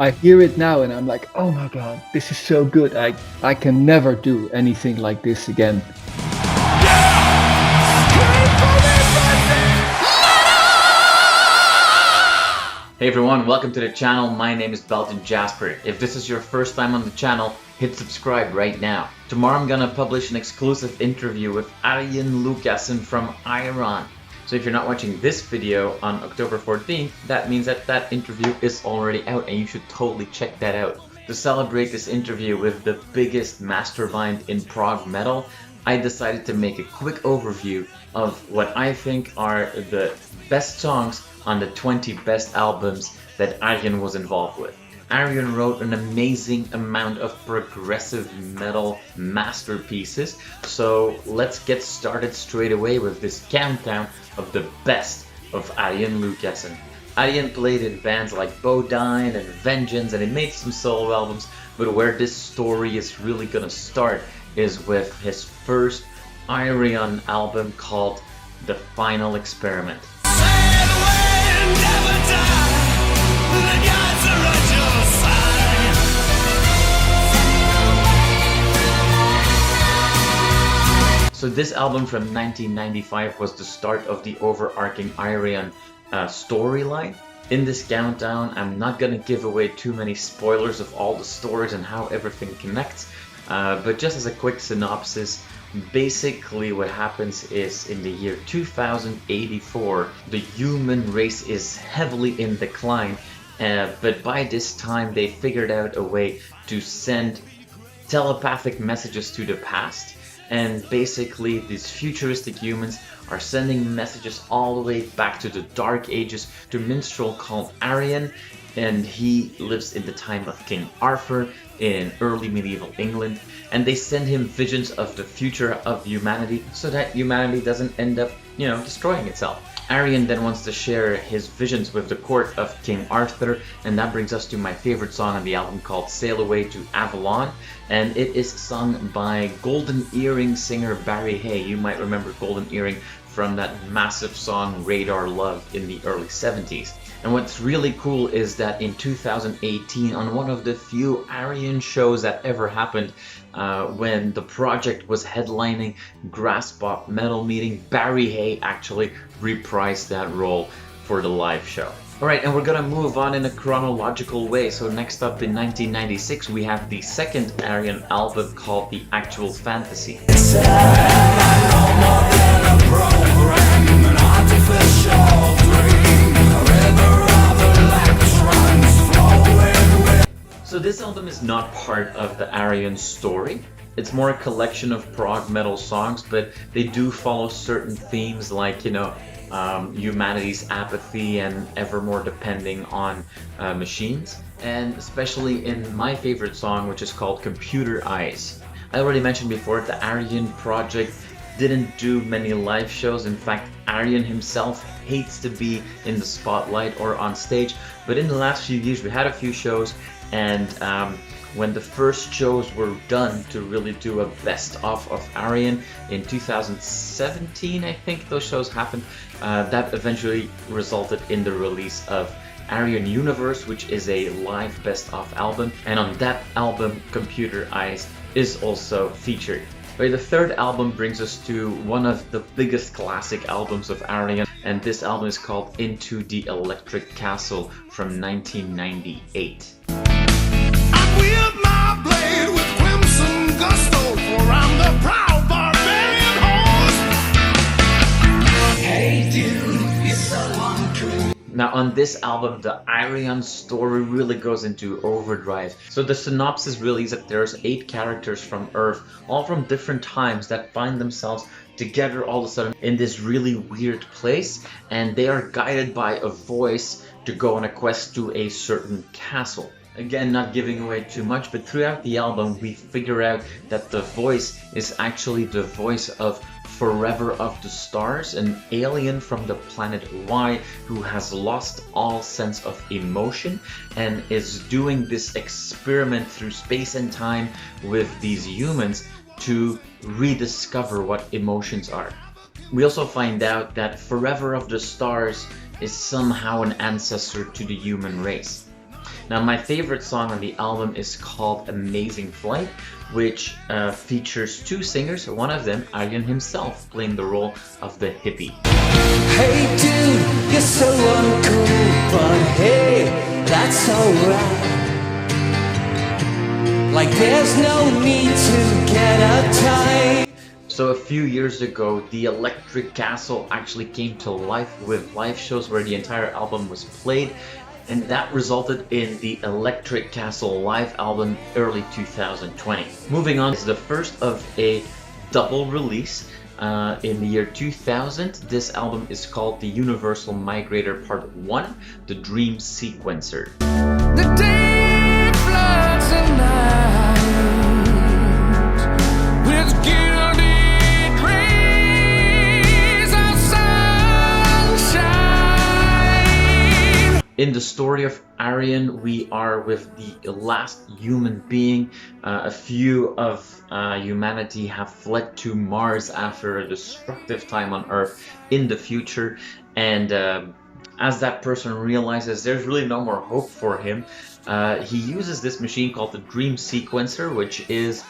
I hear it now and I'm like, oh my god, this is so good. I can never do anything like this again. Hey everyone, welcome to the channel. My name is Belgian Jasper. If this is your first time on the channel, hit subscribe right now. Tomorrow I'm gonna publish an exclusive interview with Ayreon Lucassen from Ayreon. So if you're not watching this video on October 14th, that means that that interview is already out and you should totally check that out. To celebrate this interview with the biggest mastermind in prog metal, I decided to make a quick overview of what I think are the best songs on the 20 best albums that Ayreon was involved with. Ayreon wrote an amazing amount of progressive metal masterpieces, so let's get started straight away with this countdown of the best of Ayreon Lucassen. Ayreon played in bands like Bodine and Vengeance, and he made some solo albums, but where this story is really gonna start is with his first Ayreon album called The Final Experiment. So this album from 1995 was the start of the overarching Ayreon storyline. In this countdown, I'm not gonna give away too many spoilers of all the stories and how everything connects, but just as a quick synopsis, basically what happens is in the year 2084, the human race is heavily in decline, but by this time they figured out a way to send telepathic messages to the past. And basically these futuristic humans are sending messages all the way back to the Dark Ages to a minstrel called Ayreon, and he lives in the time of King Arthur in early medieval England, and they send him visions of the future of humanity so that humanity doesn't end up, destroying itself. Ayreon then wants to share his visions with the court of King Arthur, and that brings us to my favorite song on the album called Sail Away to Avalon, and it is sung by Golden Earring singer Barry Hay. You might remember Golden Earring from that massive song Radar Love in the early 70s. And what's really cool is that in 2018, on one of the few Ayreon shows that ever happened, when the project was headlining Graspop Metal Meeting, Barry Hay actually reprised that role for the live show. Alright, and we're gonna move on in a chronological way. So next up in 1996 we have the second Ayreon album called The Actual Fantasy. So this album is not part of the Ayreon story. It's more a collection of prog metal songs, but they do follow certain themes like, humanity's apathy and ever more depending on machines. And especially in my favorite song, which is called Computer Eyes. I already mentioned before, the Ayreon project didn't do many live shows. In fact, Ayreon himself hates to be in the spotlight or on stage, but in the last few years we had a few shows, and when the first shows were done to really do a best of Ayreon in 2017, I think those shows happened, that eventually resulted in the release of Ayreon Universe, which is a live best of album, and on that album Computer Eyes is also featured. The third album brings us to one of the biggest classic albums of Ayreon, and this album is called Into the Electric Castle from 1998. Now on this album, the Ayreon story really goes into overdrive. So the synopsis really is that there's 8 characters from Earth, all from different times, that find themselves together all of a sudden in this really weird place, and they are guided by a voice to go on a quest to a certain castle. Again, not giving away too much, but throughout the album we figure out that the voice is actually the voice of Forever of the Stars, an alien from the planet Y who has lost all sense of emotion and is doing this experiment through space and time with these humans to rediscover what emotions are. We also find out that Forever of the Stars is somehow an ancestor to the human race. Now, my favorite song on the album is called Amazing Flight, which features two singers, one of them, Ayreon himself, playing the role of the hippie. Hey dude, you're so uncool, but hey, that's alright. Like there's no need to get uptight. So a few years ago, the Electric Castle actually came to life with live shows where the entire album was played, and that resulted in the Electric Castle live album early 2020. Moving on, is the first of a double release. In the year 2000, this album is called the Universal Migrator Part 1, the Dream Sequencer. The day floods the night with gilded rays of sunshine. In the story of Ayreon, we are with the last human being. A few of humanity have fled to Mars after a destructive time on Earth in the future, and as that person realizes there's really no more hope for him, he uses this machine called the Dream Sequencer, which is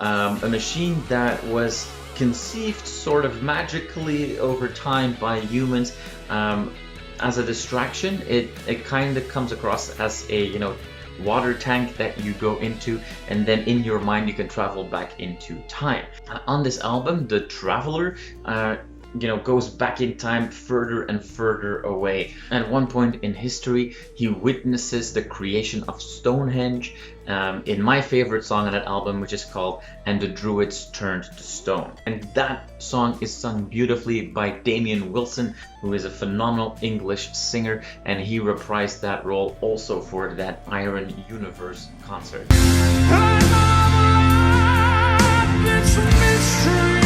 a machine that was conceived sort of magically over time by humans. As a distraction, it kind of comes across as a, you know, water tank that you go into, and then in your mind you can travel back into time. On this album, the traveler goes back in time further and further away. At one point in history, he witnesses the creation of Stonehenge in my favorite song on that album, which is called "And the Druids Turned to Stone." And that song is sung beautifully by Damien Wilson, who is a phenomenal English singer, and he reprised that role also for that Ayreon Universe concert. It's a mystery.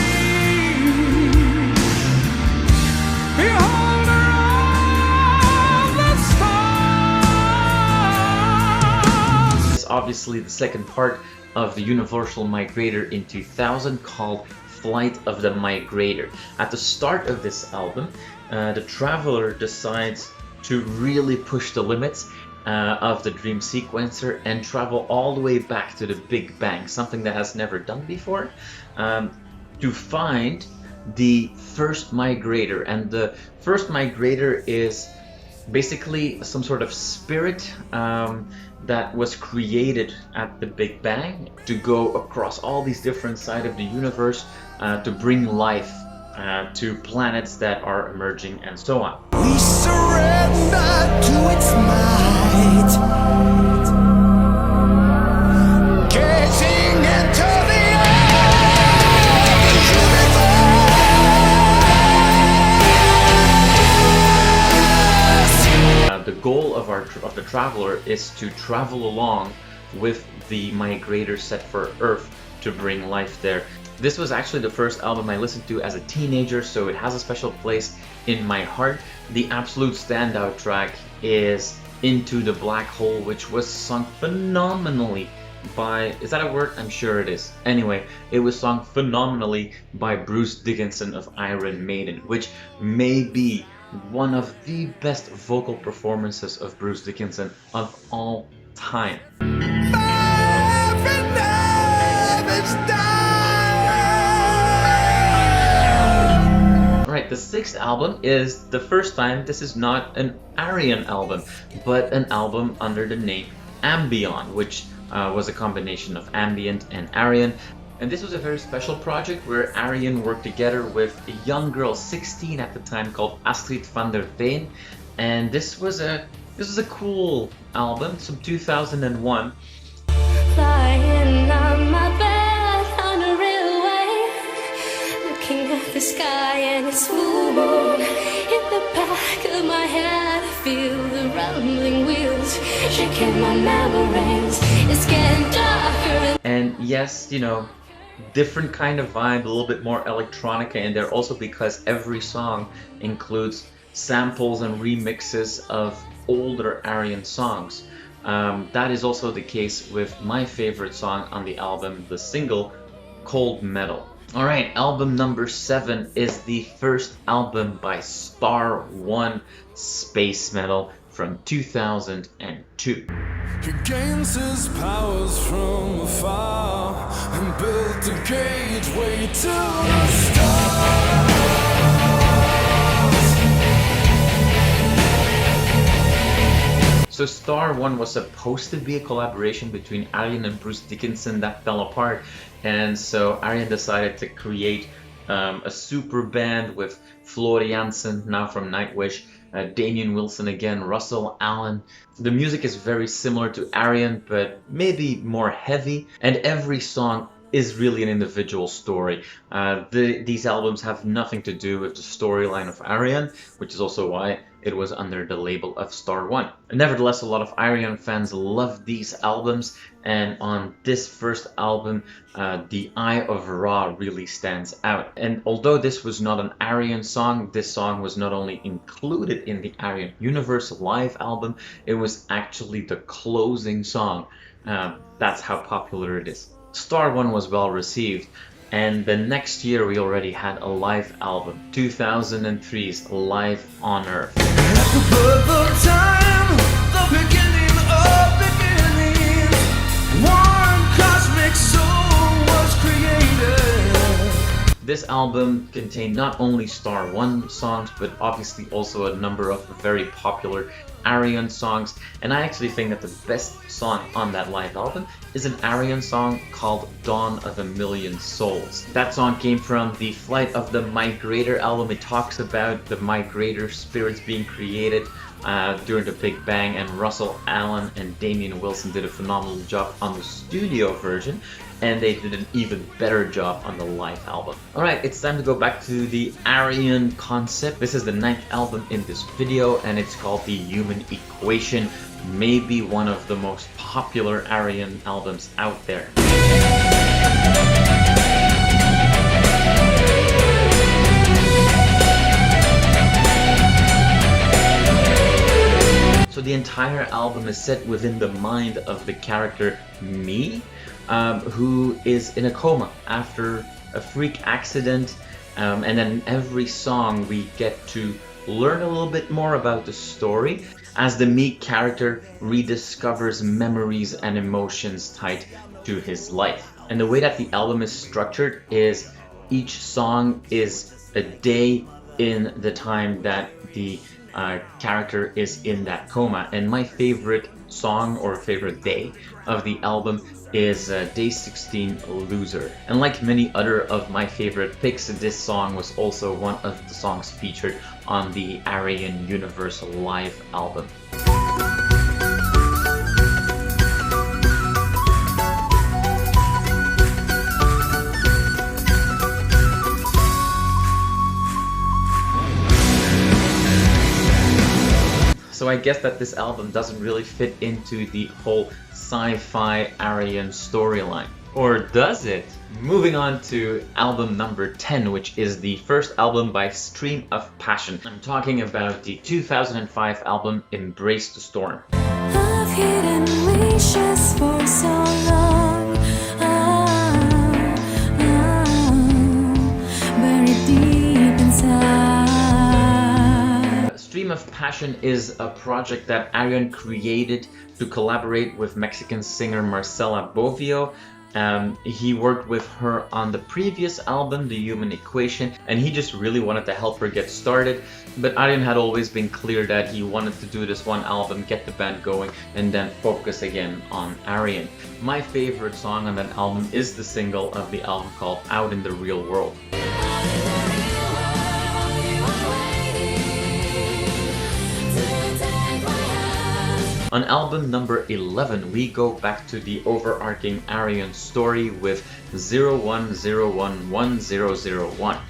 Obviously the second part of the Universal Migrator in 2000, called Flight of the Migrator. At the start of this album, the traveler decides to really push the limits of the Dream Sequencer and travel all the way back to the Big Bang, something that has never done before, to find the first migrator. And the first migrator is basically some sort of spirit that was created at the Big Bang to go across all these different sides of the universe to bring life to planets that are emerging and so on. We surrender to its might, gazing into the The goal of the traveler is to travel along with the migrator set for Earth to bring life there. This was actually the first album I listened to as a teenager, so it has a special place in my heart. The absolute standout track is Into the Black Hole, which was sung phenomenally by, is that a word? I'm sure it is. Anyway, it was sung phenomenally by Bruce Dickinson of Iron Maiden, which may be one of the best vocal performances of Bruce Dickinson of all time. Alright, the sixth album is the first time this is not an Ayreon album, but an album under the name Ambeon, which was a combination of ambient and Ayreon. And this was a very special project where Ayreon worked together with a young girl, 16 at the time, called Astrid van der Veen. And this was a cool album. It's from 2001. Flying on my bed on a railway, looking at the sky and its full moon. In the back of my head, I feel the rumbling wheels shaking my memories. It's getting darker. And yes, you know, different kind of vibe, a little bit more electronica in there, also because every song includes samples and remixes of older Ayreon songs. That is also the case with my favorite song on the album, the single Cold Metal. Alright, album number 7 is the first album by Star One, Space Metal, from 2002. He gains his powers from afar and built a gateway to the stars. So Star One was supposed to be a collaboration between Ayreon and Bruce Dickinson that fell apart, and so Ayreon decided to create a super band with Floor Jansen, now from Nightwish, Damien Wilson again, Russell Allen. The music is very similar to Ayreon, but maybe more heavy, and every song is really an individual story. These albums have nothing to do with the storyline of Ayreon, which is also why it was under the label of Star One. Nevertheless, a lot of Ayreon fans love these albums, and on this first album, The Eye of Ra really stands out. And although this was not an Ayreon song, this song was not only included in the Ayreon Universe live album, it was actually the closing song. That's how popular it is. Star One was well received, and the next year we already had a live album, 2003's Live on Earth. At the birth of time, the beginning of beginnings, one cosmic soul was created. This album contained not only Star One songs, but obviously also a number of very popular Ayreon songs, and I actually think that the best song on that live album is an Ayreon song called Dawn of a Million Souls. That song came from the Flight of the Migrator album. It talks about the Migrator spirits being created during the Big Bang, and Russell Allen and Damien Wilson did a phenomenal job on the studio version, and they did an even better job on the live album. Alright, it's time to go back to the Ayreon concept. This is the 9th album in this video, and it's called The Human Equation, maybe one of the most popular Ayreon albums out there. So the entire album is set within the mind of the character Me, who is in a coma after a freak accident, and then every song we get to learn a little bit more about the story as the Me character rediscovers memories and emotions tied to his life. And the way that the album is structured is each song is a day in the time that the character is in that coma. And my favorite song or favorite day of the album is Day 16, Loser. And like many other of my favorite picks, this song was also one of the songs featured on the Ayreon Universe live album. So I guess that this album doesn't really fit into the whole sci-fi Ayreon storyline. Or does it? Moving on to album number 10, which is the first album by Stream of Passion. I'm talking about the 2005 album Embrace the Storm. I've hidden wishes for so long, buried deep inside. Stream of Passion is a project that Ayreon created to collaborate with Mexican singer Marcela Bovio. He worked with her on the previous album, The Human Equation, and he just really wanted to help her get started. But Ayreon had always been clear that he wanted to do this one album, get the band going, and then focus again on Ayreon. My favorite song on that album is the single of the album called Out in the Real World. On album number 11, we go back to the overarching Ayreon story with 0101101.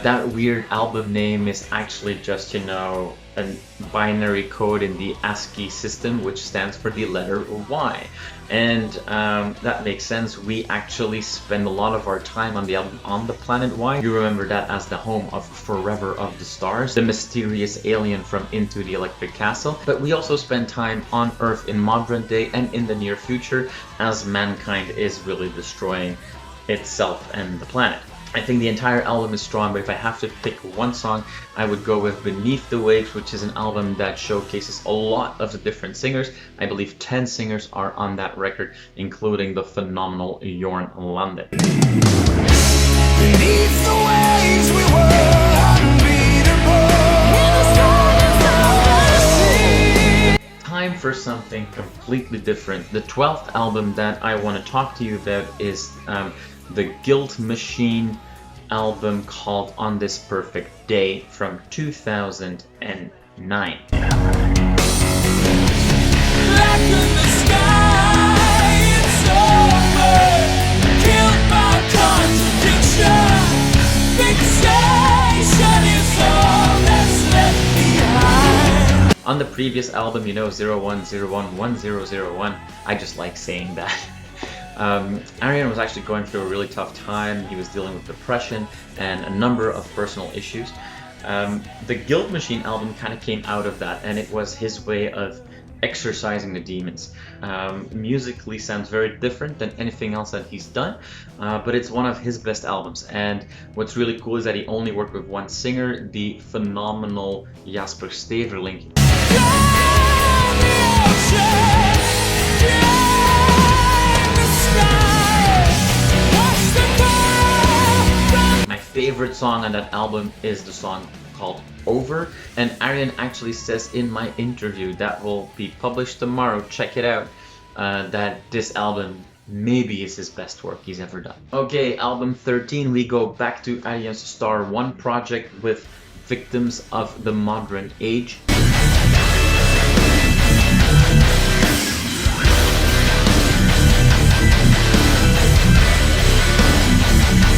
That weird album name is actually just, a binary code in the ASCII system, which stands for the letter Y. And that makes sense. We actually spend a lot of our time on the album on the planet Y. You remember that as the home of Forever of the Stars, the mysterious alien from Into the Electric Castle. But we also spend time on Earth in modern day and in the near future, as mankind is really destroying itself and the planet. I think the entire album is strong, but if I have to pick one song, I would go with Beneath the Waves, which is an album that showcases a lot of the different singers. I believe 10 singers are on that record, including the phenomenal Jorn Lande. Beneath the waves we were unbeatable. Time for something completely different. The 12th album that I want to talk to you about is the Guild Machine album called On This Perfect Day from 2009. On the previous album, you know, 01011001, I just like saying that. Ayreon was actually going through a really tough time. He was dealing with depression and a number of personal issues. The Guild Machine album kind of came out of that, and it was his way of exercising the demons. Musically sounds very different than anything else that he's done, but it's one of his best albums. And what's really cool is that he only worked with one singer, the phenomenal Jasper Steverling. My favorite song on that album is the song called Over, and Ayreon actually says in my interview that will be published tomorrow, check it out, that this album maybe is his best work he's ever done. Okay, album 13, we go back to Ayreon's Star One project with Victims of the Modern Age.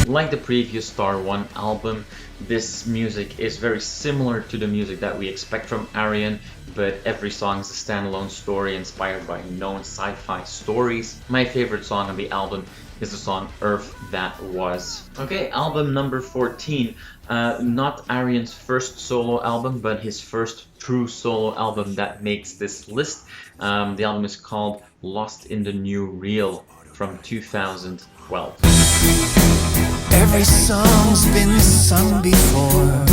Like the previous Star One album, this music is very similar to the music that we expect from Ayreon, but every song is a standalone story inspired by known sci-fi stories. My favorite song on the album is the song Earth That Was. Okay, album number 14. Not Ayreon's first solo album, but his first true solo album that makes this list. The album is called Lost in the New Real from 2012. Every song's been sung before.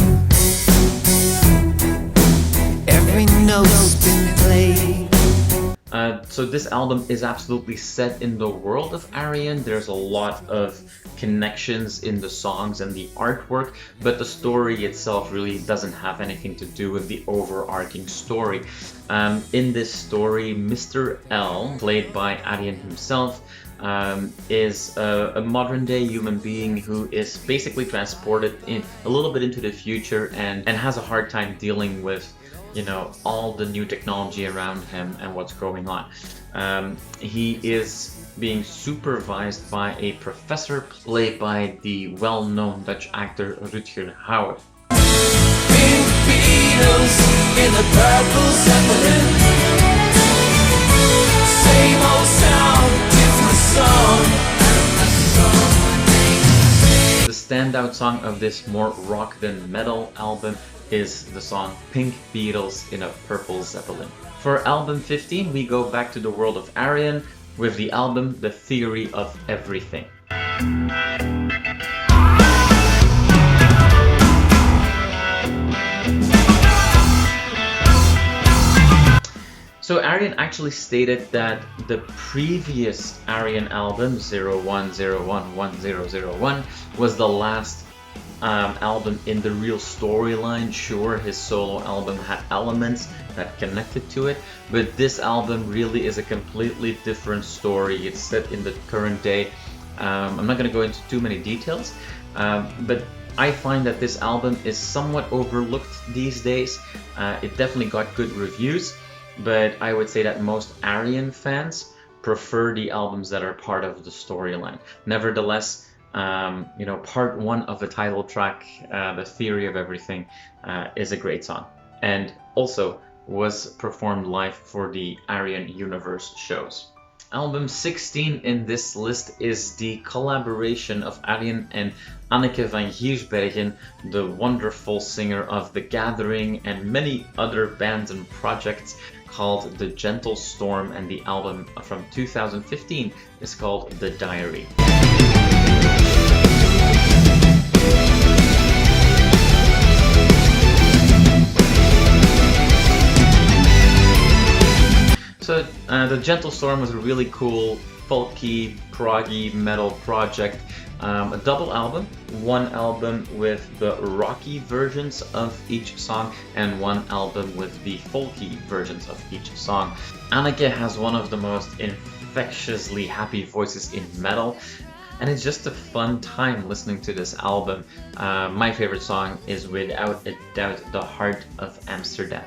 Every note's been played. So this album is absolutely set in the world of Ayreon. There's a lot of connections in the songs and the artwork, but the story itself really doesn't have anything to do with the overarching story. In this story, Mr. L, played by Ayreon himself, is a modern day human being who is basically transported in a little bit into the future and has a hard time dealing with, you know, all the new technology around him and what's going on. He is being supervised by a professor played by the well-known Dutch actor Rutger Hauer. Pink Beatles in the purple Zeppelin. Same old sound, different song. The standout song of this more rock than metal album is the song Pink Beatles in a Purple Zeppelin. For album 15, we go back to the world of Ayreon with the album The Theory of Everything. So Ayreon actually stated that the previous Ayreon album, 01011001, was the last album in the real storyline. Sure, his solo album had elements that connected to it, but this album really is a completely different story. It's set in the current day. I'm not going to go into too many details, but I find that this album is somewhat overlooked these days. It definitely got good reviews, but I would say that most Ayreon fans prefer the albums that are part of the storyline. Nevertheless, you know, part one of the title track, The Theory of Everything, is a great song, and also was performed live for the Ayreon Universe shows. Album 16 in this list is the collaboration of Ayreon and Anneke van Giersbergen, the wonderful singer of The Gathering and many other bands and projects, called The Gentle Storm, and the album from 2015 is called The Diary. So the Gentle Storm was a really cool, folky, proggy metal project. A double album, one album with the rocky versions of each song and one album with the folky versions of each song. Anneke has one of the most infectiously happy voices in metal, and it's just a fun time listening to this album. My favorite song is without a doubt The Heart of Amsterdam.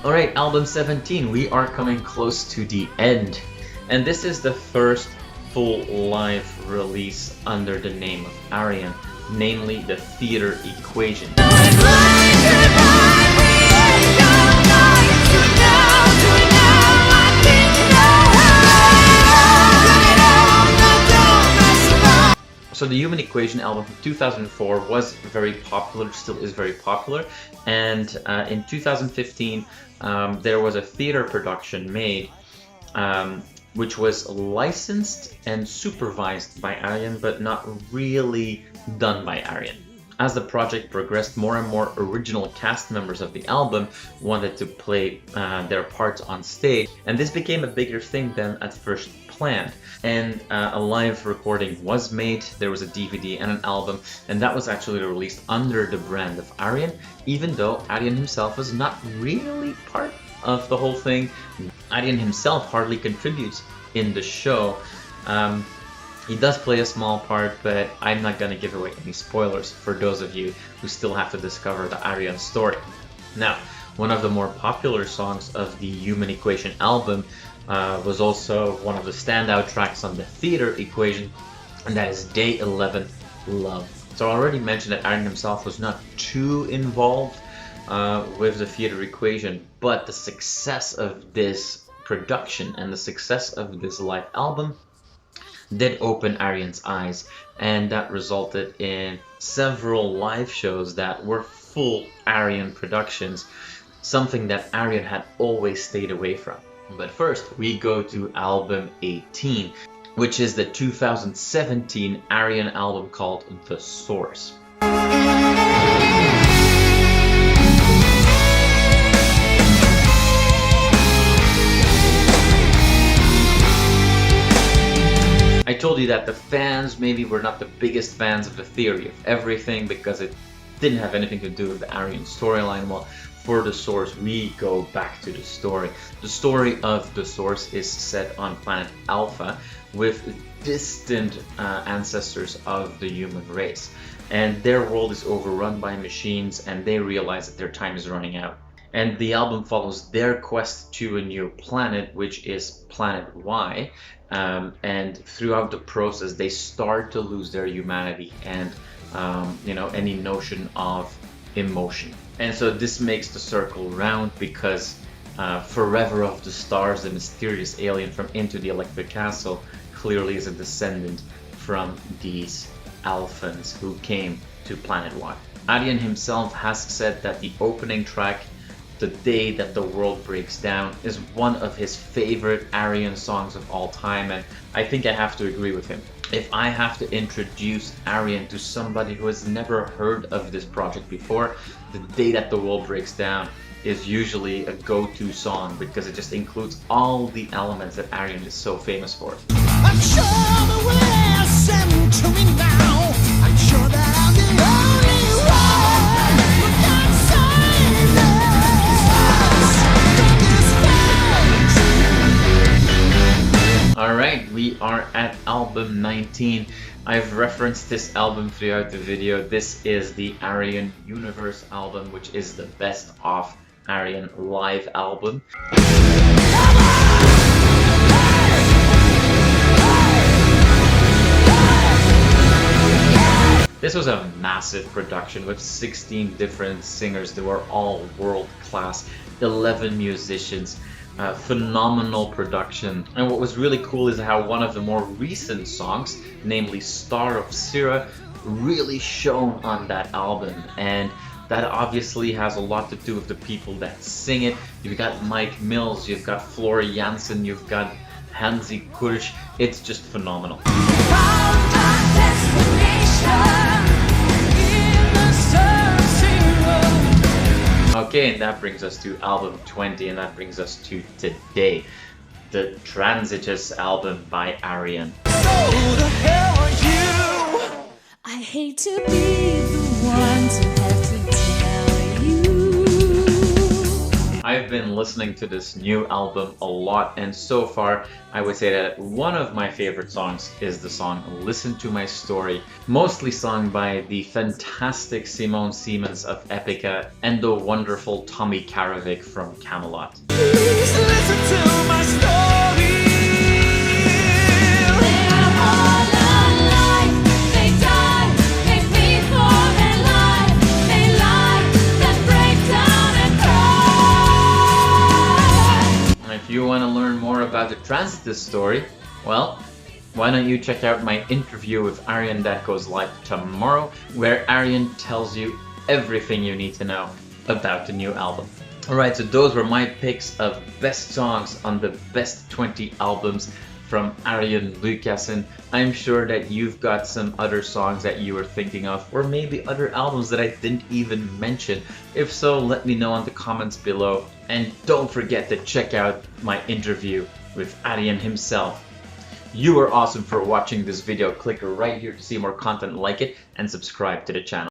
Alright, album 17, we are coming close to the end. And this is the first full live release under the name of Ayreon, namely the Theater Equation. So the Human Equation album from 2004 was very popular, still is very popular, and in 2015 there was a theater production made which was licensed and supervised by Ayreon, but not really done by Ayreon. As the project progressed, more and more original cast members of the album wanted to play their parts on stage, and this became a bigger thing than at first planned. And a live recording was made, there was a DVD and an album, and that was actually released under the brand of Ayreon, even though Ayreon himself was not really part of the whole thing. Ayreon himself hardly contributes in the show. He does play a small part, but I'm not going to give away any spoilers for those of you who still have to discover the Ayreon story. Now, one of the more popular songs of the Human Equation album was also one of the standout tracks on the Theater Equation, and that is Day 11, Love. So I already mentioned that Ayreon himself was not too involved with the Theater Equation, but the success of this production and the success of this live album did open Ayreon's eyes, and that resulted in several live shows that were full Ayreon productions, something that Ayreon had always stayed away from. But first we go to album 18, which is the 2017 Ayreon album called The Source. I told you that the fans maybe were not the biggest fans of the theory of everything because it didn't have anything to do with the Ayreon storyline. Well, for The Source, we go back to the story. The story of The Source is set on planet Alpha with distant ancestors of the human race. And their world is overrun by machines, and they realize that their time is running out. And the album follows their quest to a new planet, which is Planet Y. And throughout the process, they start to lose their humanity and any notion of emotion. And so this makes the circle round because Forever of the Stars, the mysterious alien from Into the Electric Castle, clearly is a descendant from these Alphans who came to Planet Y. Ayreon himself has said that the opening track, The Day That the World Breaks Down, is one of his favorite Ayreon songs of all time, and I think I have to agree with him. If I have to introduce Ayreon to somebody who has never heard of this project before, The Day That the World Breaks Down is usually a go-to song because it just includes all the elements that Ayreon is so famous for. I'm sure the will send to me now. I'm sure that I'm the only one who can save this. Alright, we are at album 19. I've referenced this album throughout the video. This is the Ayreon Universe album, which is the best of Ayreon live album. This was a massive production with 16 different singers. They were all world class, 11 musicians. Phenomenal production. And what was really cool is how one of the more recent songs, namely Star of Sirrah, really shone on that album. And That obviously has a lot to do with the people that sing it. You've got Mike Mills, you've got Floor Jansen, you've got Hansi Kursch. It's just phenomenal. Okay, and that brings us to album 20, and that brings us to today. The Transitus album by Ayreon. I hate to be the one to have to tell you. I've been listening to this new album a lot, and so far I would say that one of my favorite songs is the song Listen to My Story, mostly sung by the fantastic Simone Siemens of Epica and the wonderful Tommy Karavik from Camelot. Please listen to my story. They are all alive. They die. They bleed for their life. They lie, then break down and cry. If you want to learn more about the Transitus story, well, why don't you check out my interview with Ayreon that goes live tomorrow, where Ayreon tells you everything you need to know about the new album. Alright, so those were my picks of best songs on the best 20 albums from Ayreon Lucassen. I'm sure that you've got some other songs that you were thinking of, or maybe other albums that I didn't even mention. If so, let me know in the comments below. And don't forget to check out my interview with Ayreon himself. You are awesome for watching this video. Click right here to see more content like it and subscribe to the channel.